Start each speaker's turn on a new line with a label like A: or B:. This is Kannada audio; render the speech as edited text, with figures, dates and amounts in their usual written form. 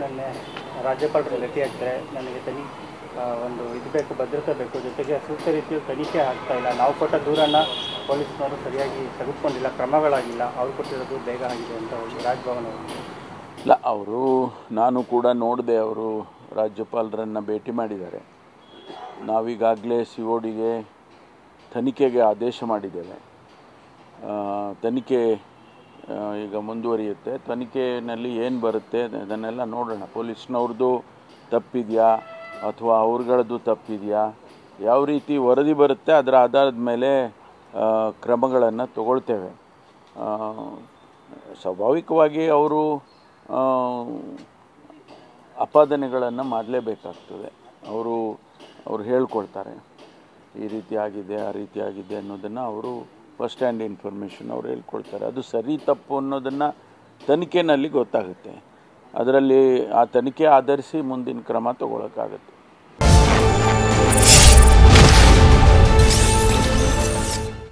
A: ನಿನ್ನೆ ರಾಜ್ಯಪಾಲರು ಭೇಟಿ ಆಗ್ತಾರೆ. ನನಗೆ ಒಂದು ಇದು ಬೇಕು, ಭದ್ರತೆ ಬೇಕು, ಜೊತೆಗೆ ಸೂಕ್ತ ರೀತಿಯಲ್ಲಿ ತನಿಖೆ ಆಗ್ತಾ ಇಲ್ಲ, ನಾವು ಕೊಟ್ಟ ದೂರನ್ನು ಪೊಲೀಸ್ನವರು ಸರಿಯಾಗಿ ತೆಗೆದುಕೊಂಡಿಲ್ಲ, ಕ್ರಮಗಳಾಗಿಲ್ಲ, ಅವ್ರು ಕೊಟ್ಟಿರೋದು ಬೇಗ ಆಗಿದೆ ಅಂತ ರಾಜಭವನ
B: ಇಲ್ಲ. ಅವರು ನಾನು ಕೂಡ ನೋಡಿದೆ, ಅವರು ರಾಜ್ಯಪಾಲರನ್ನು ಭೇಟಿ ಮಾಡಿದ್ದಾರೆ. ನಾವೀಗಾಗಲೇ CODಗೆ ತನಿಖೆಗೆ ಆದೇಶ ಮಾಡಿದ್ದೇವೆ. ತನಿಖೆ ಈಗ ಮುಂದುವರಿಯುತ್ತೆ. ತನಿಖೆಯಲ್ಲಿ ಏನು ಬರುತ್ತೆ ಅದನ್ನೆಲ್ಲ ನೋಡೋಣ. ಪೊಲೀಸ್ನವ್ರದ್ದು ತಪ್ಪಿದೆಯಾ ಅಥವಾ ಅವ್ರಗಳದ್ದು ತಪ್ಪಿದೆಯಾ, ಯಾವ ರೀತಿ ವರದಿ ಬರುತ್ತೆ ಅದರ ಆಧಾರದ ಮೇಲೆ ಕ್ರಮಗಳನ್ನು ತಗೊಳ್ತೇವೆ. ಸ್ವಾಭಾವಿಕವಾಗಿ ಅವರು ಆಪಾದನೆಗಳನ್ನು ಮಾಡಲೇಬೇಕಾಗ್ತದೆ. ಅವರು ಹೇಳ್ಕೊಳ್ತಾರೆ, ಈ ರೀತಿ ಆಗಿದೆ, ಆ ರೀತಿ ಆಗಿದೆ ಅನ್ನೋದನ್ನು ಅವರು ಫಸ್ಟ್ ಹ್ಯಾಂಡ್ ಇನ್ಫಾರ್ಮೇಷನ್ ಅವ್ರು ಹೇಳ್ಕೊಳ್ತಾರೆ. ಅದು ಸರಿ ತಪ್ಪು ಅನ್ನೋದನ್ನು ತನಿಖೆಯಲ್ಲಿ ಗೊತ್ತಾಗುತ್ತೆ. ಅದರಲ್ಲಿ ಆ ತನಿಖೆ ಆಧರಿಸಿ ಮುಂದಿನ ಕ್ರಮ ತಗೊಳ್ಳೋಕ್ಕಾಗತ್ತೆ.